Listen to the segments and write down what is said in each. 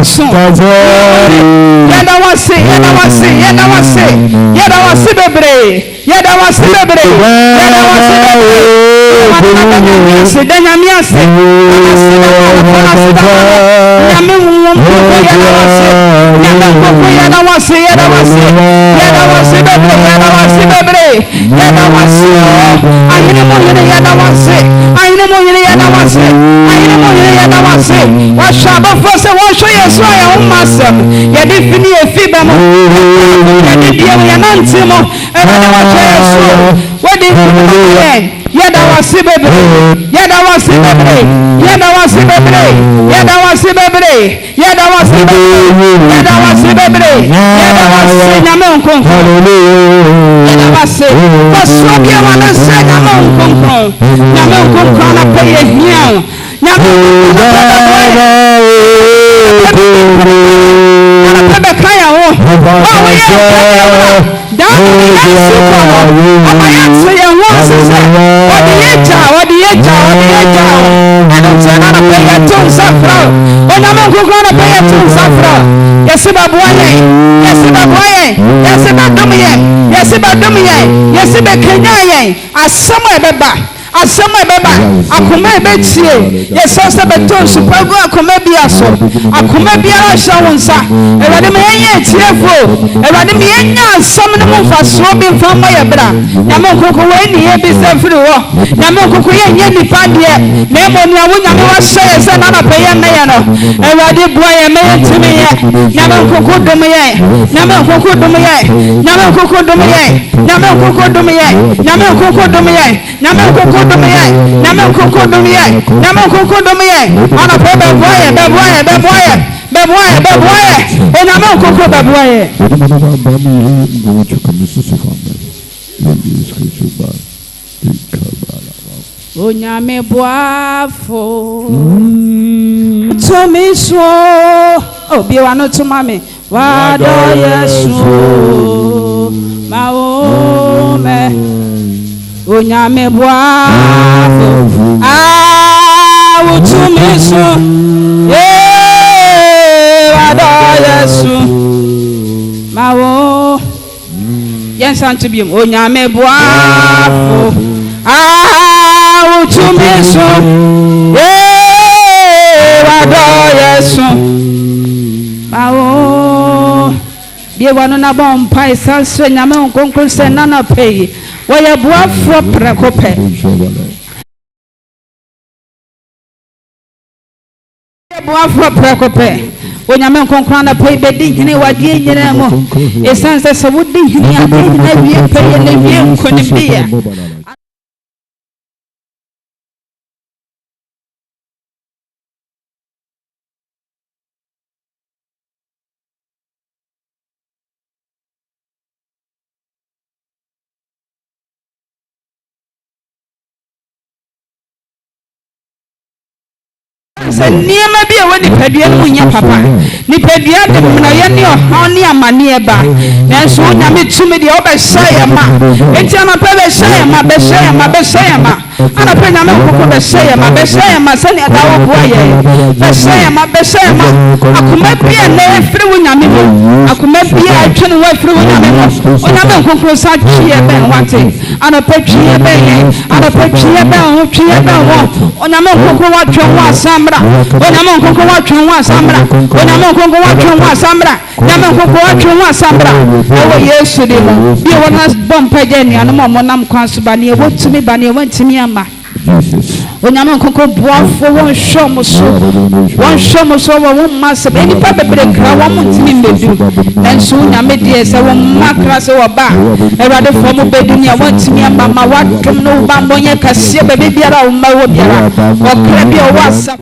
so yada wase bebre yada wase bebre Danyamiase Yada wasi bebre, yada wasi bebre, yada wasi bebre, yada wasi bebre, yada wasi bebre, yada wasi bebre, yada wasi nyame nkonko, yada wasi. Pasubia wana se nyame nkonko na peye hiya, nyame nkonko na pebe kaya wo, asama beba akoma ebetie yesose beton supago akoma biaso akoma biara shawonsa ewade me yenye tiefo ewade me yenya asam ne mfaso bi mfama yebra nyame nkoko we ni ye bi sefiri wo nyame nkoko yenye nipa de na emoni awo nyame wa hye se na na peye me ye no ewade bua ye me yetimi ye nyame nkoko dum ye nyame nkoko dum ye nyame nkoko dum ye nyame nkoko dum ye nyame nkoko dum ye nyame nkoko ana pebe boye ena me nkoko beboye onyame boafo tomiso obi wa no tumame wado yesu maome onyame boafo utumiso wado yesu mawo yensantu biem onyame boafo utumiso wado yesu mawo bie wano na bompa isanso nyame nkonkron se nana pay waya boafo prekope boafo prekope onyame nkonkron na pay bedi hine wadie nyina mo esanse se wodi hine ade na wie pay na wie nkonibia niema bi woni padua mu nya papa ni padua de na ye ne oha ne amane eba nanso nyame tumi de obehye ma enti ana pe behye ma ana pe nyame kokko behye ma se ne dawo boye behye ma akoma bia na efiri wo nyame mo akoma bia atwene wo efiri wo nyame mo onyame kokko sa twie ben wate ana pe twie ben wo onyame kokko wa twe wo asamra onyame nkoko watwe ho asamra nyame nkoko watwe ho asamra ewo yesu de mo bi wona bompa gani anu mo nam kwanso ba ne wotumi ba ne wantimi ama onyame nkoko boafo won hwomo so won masa be ni pa bebre kra won mutimi medu nanso nyame de se won makra se wo ba ewade fo mo bedu ne wantimi ama ma wadom no ba mbonye kase be biara wo ma wo biara okra bi o wasa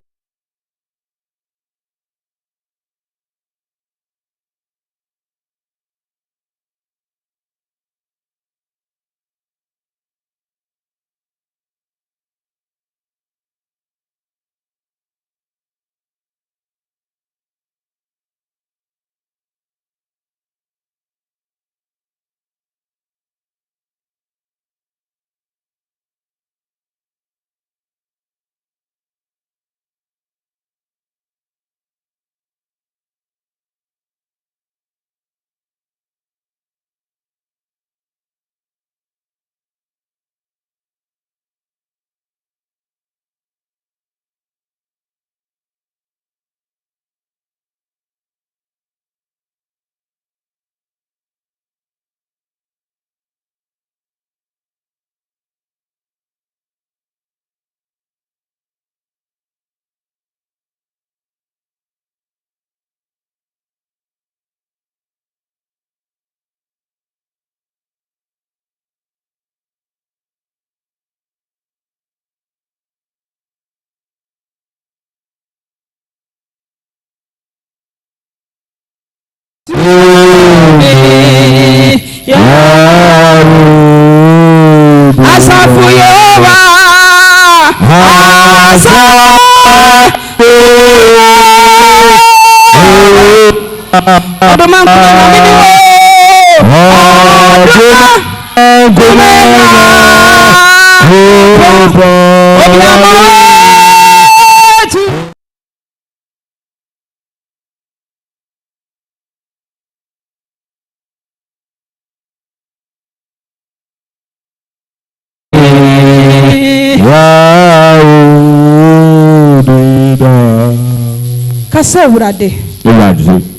Kasa urade.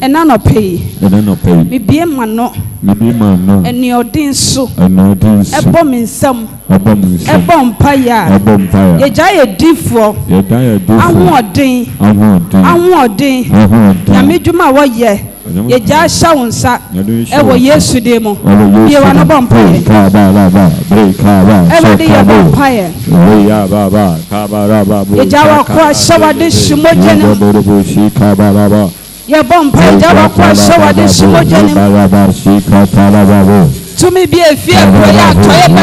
Ena no pay. Me bie ma no. Eni odin so. Ebo mi nsam. Ebo mpaya. Ye ja ye difo. Ahu odin. Ya medwuma wo ye. Ye ja sha wonsa. Ewo Yesu de mo. Ye wa no bom pay. Ewo de ye bom pay. Ye ja wa kwa shawa de shimoje ne. Ye bom pay ja wa kwa shawa de shimoje ne. Tumi bi efie prayer toye be.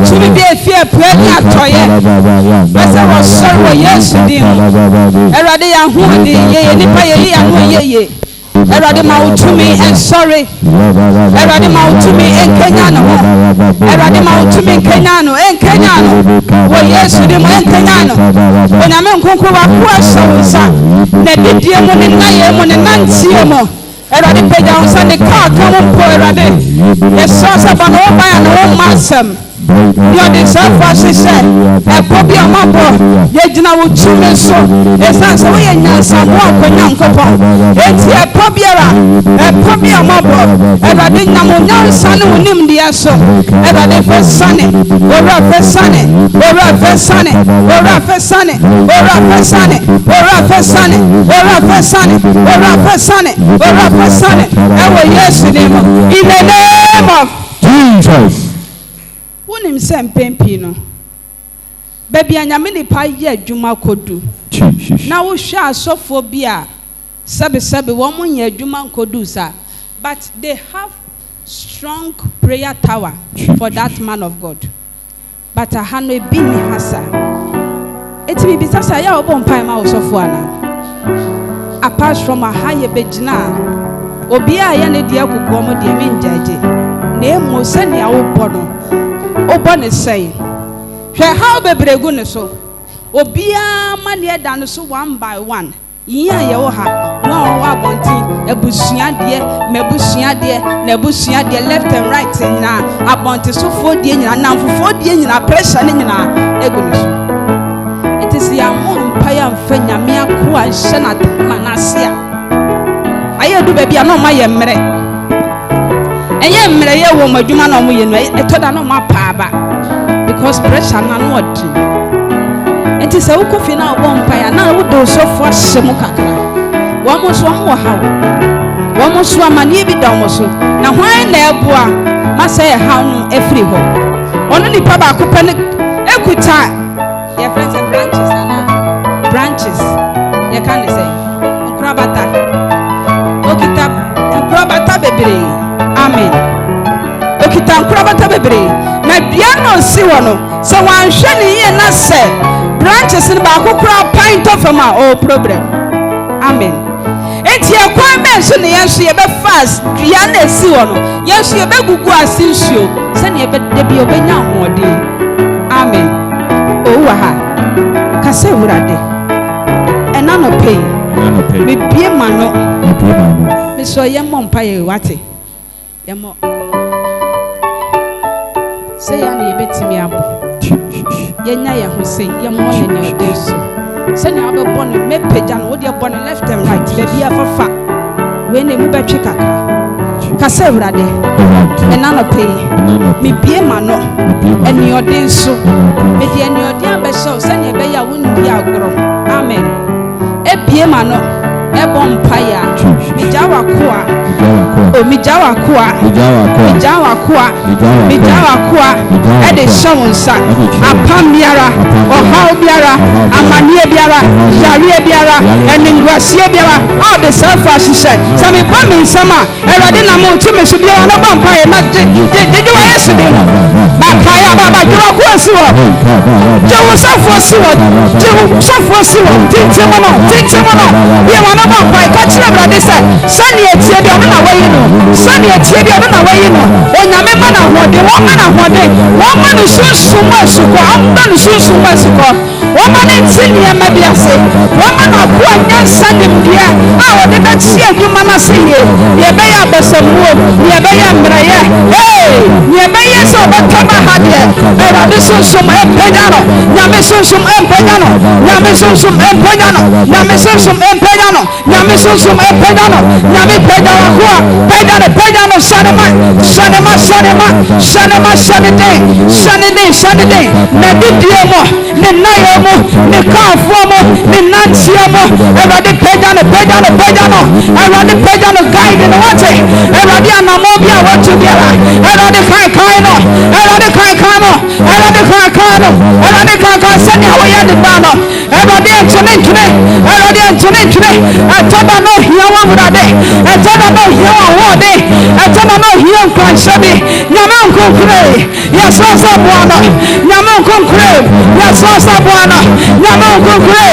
Tumi bi efie prayer toye. Asa wa sorrow Yesu de mo. Erade ya hu de ye nipa ye ya hu ye. Erade ma utumi and sorry. Erade ma utumi en Kenya no. Erade ma utumi en Kenya no. Wo Yesu de mo en Kenya no. Ona me nkonkro wa ko asawunsa. Na didie mo ne na ye mo ne nantie mo. Erade peja unsa ne ka mo po erade. Yeso sa ba no ba ya no masem. You deserve what she said. A copy of my book. Yet, you know, two men so. It's not so. We are some walk when young couple. It's a copy of my book. And I didn't know no son who knew the answer. And I did for Sunny. Or for Sunny. Or for Sunny. Or for Sunny. Or for Sunny. Or for Sunny. Or for Sunny. Or for Sunny. Or for Sunny. And we yes in the name of Jesus. Unim sem pempi no baby anyame ni pa ye adwuma kodu na wo hwa asofo bi a sebe wo mo ye adwuma kodu sa but they have strong prayer tower for that man of God but aha no ebi ni hasa eti bi sasa ya obo mpa ma osofo ana apart from a high begina obi a ye ne de agugu mo de me njaje na emo se ne a wo bono Obone say, how be bregun so? Obia mania dan so one by one. Iya yewoha, no wabonti, ebusia de, mebusia de, nebusia de left and right na abonti so 4 de nyina na 4 de nyina pressure ni nyina egun so. It is ya mo mpaya mfanya me akwa hye na manasia. Aye du bebia no ma ye mre. Eye mre ye wo madwuma na mo ye no etoda no ma paaba because pressure na no odi enti se ukofi na obompa ya na wo do so fo hyemu kakra wo mo so mo ha wo mo so amane bi da mo so na hwan na eboa ma say ha no efri ho ono ni pa ba ko pe ne ekuta your friends and branches na branches you can say nkrabata okita nkrabata bebre. Amen. Okita nkrabata bebre na bia no si wono so wan hwe ne ye na se branches ni ba kokora pint of ma o problem. Amen. Enti ekwan me so ne yenso ye be fast bia na si wono yenso ye be gugu asinsuo se ne ye be de bia obenya hoode. Amen. O wa ha kase wurade ena no pay me bie ma no me so ye mompa ye wate yemo say ya na yebetimi abo yenya ye ho say yemo ne ne odeso say na be born me pagya no wo de born left and right be bia fafa we na mu betwe kakra kase wurade ena no pay me bie ma no eni odenso me de eni ode abehye say na be ya wo ndi agoro. Amen. E bie ma no e bompaya mijawa kwa o mijawa kwa de shawunsa apam biara ohaw biara amanie biara yare biara eningwasie biara all the self ashishe sami pa me nsama erade na mo tumi so biara na bampa e na de wa yeside ba kaya baba juro ko asiwo jewo safo asiwo jewo safo asiwo tinte mono ye wana bampa e ka kire brade se sani etie bi ona wayi no sani etie bi ona wayi no onyame ma na hode wo ma na hode wo ma no sunsun asuko amba no sunsun asuko wo ma ne tini e ma biase wo ma na ko anya sanim dia a wo de beti adwuma na se ye be ya basamuo ye be ya mbraye ye be ye so batama hade erade sunsun e pejano nyame sunsun e pejano nyame sunsun e pejano nyame sunsun e pejano nyame sunsun e pejano nyame pejano ko pejano shanede na didio mo ne nayo mo ne kafo mo ne nantia mo erade pejano erade pejano guide no wate erade anamo bia watu biara erade kai no erade kai sani awaya de bano erade antone ataba no hiawa murade ataba no hiawa wode ataba no hiawa kwanshabi nyama nkonkure ya sasa bwana nyama nkonkure ya sasa bwana nyama nkonkure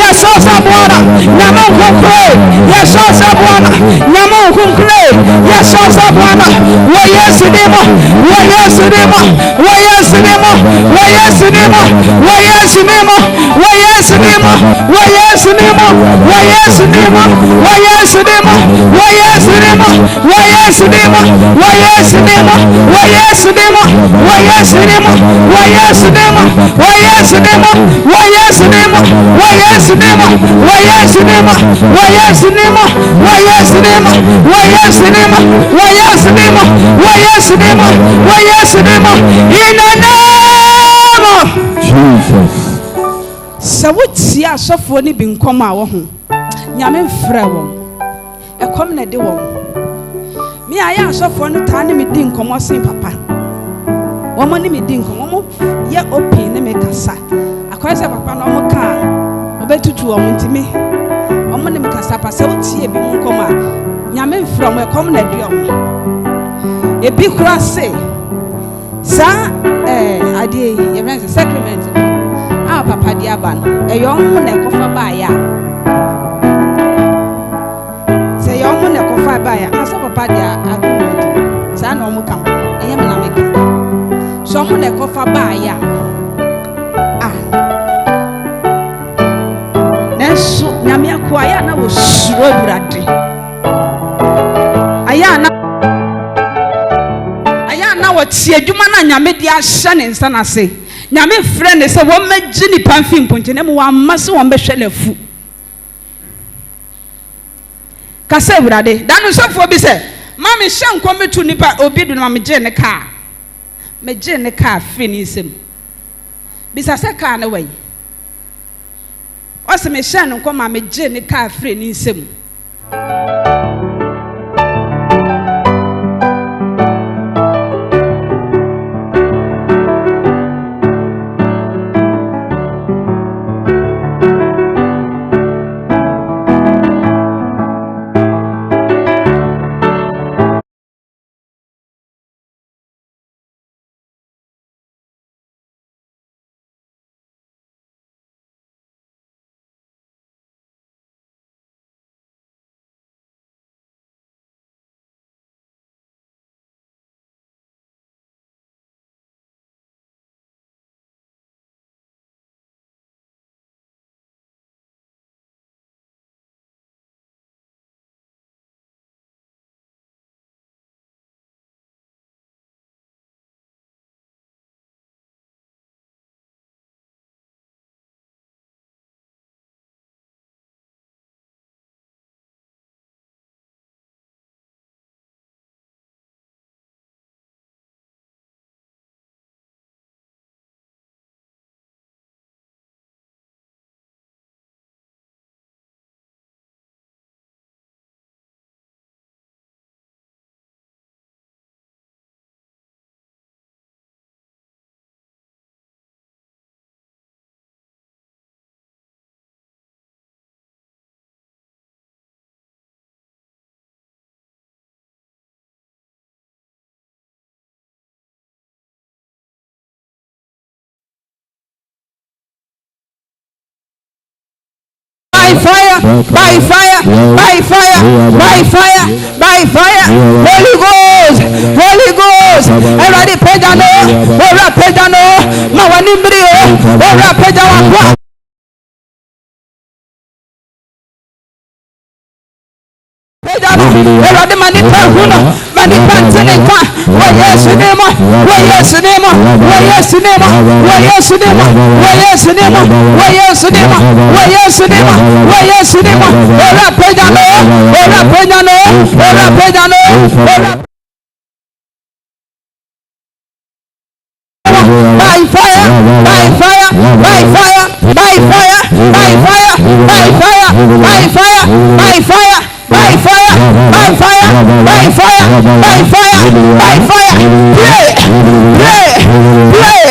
ya sasa bwana nyama nkonkure ya sasa bwana nyama nkonkure ya sasa bwana wa yesu demo Jesus. So what see a sofo ni bi nkom a wo ho nyame mfra wo ekom na de wo me aya sofo no ta ne me di nkom sen papa wo mo ni me di nkom mo ye open ne me kasa akwese papa no mo ka obetutu wo ntimi wo mo ni me kasa pa so tie bi nkom a nyame mfra wo ekom na de wo ebi kura se sa ade ye mense sacrament papa diaban eyom na ekofa ba ya se yom na ekofa ba ya asa papa dia agumodi sa na omo kam eyem na meka so omo na ekofa ba ya nesu nyame akwa ya na wo suro burade aya na wo tie adwuma na nyame dia hye ne nsa na se nyame friend say wo magi ni pamfim ponte ne mo wa mase wo behwe lafu ka se burade danu sofo bi se ma me hye nkom betu nipa obi du na me je ne ka free ni nsem bisa se ka na wai o se me hye nkom ma me je ne ka free ni nsem by fire, by fire, by fire, by fire, by fire. Holy Ghost, Holy Ghost. Everybody pay down, ora pay down, mawani mbrio, ora pay down. Everybody manita huno, manita teneka. Yes name, yes name, yes name, yes name, yes name, yes name, yes name, yes name. Ora pedano, ora pedano, ora pedano, ora. By fire, by fire, by fire, by fire, by fire, by fire, by fire, by fire. By fire, by fire, by fire, by fire, by fire. Pray, pray, pray,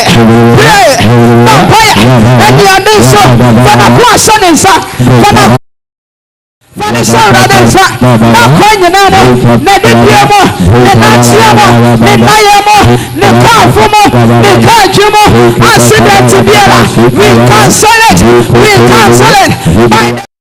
pray. By fire. And you are doing so. For the person is for the son is not going to know. The diploma, the national, the diamo, the conformo, the cajumo, accident to be we cancel it, we cancel it.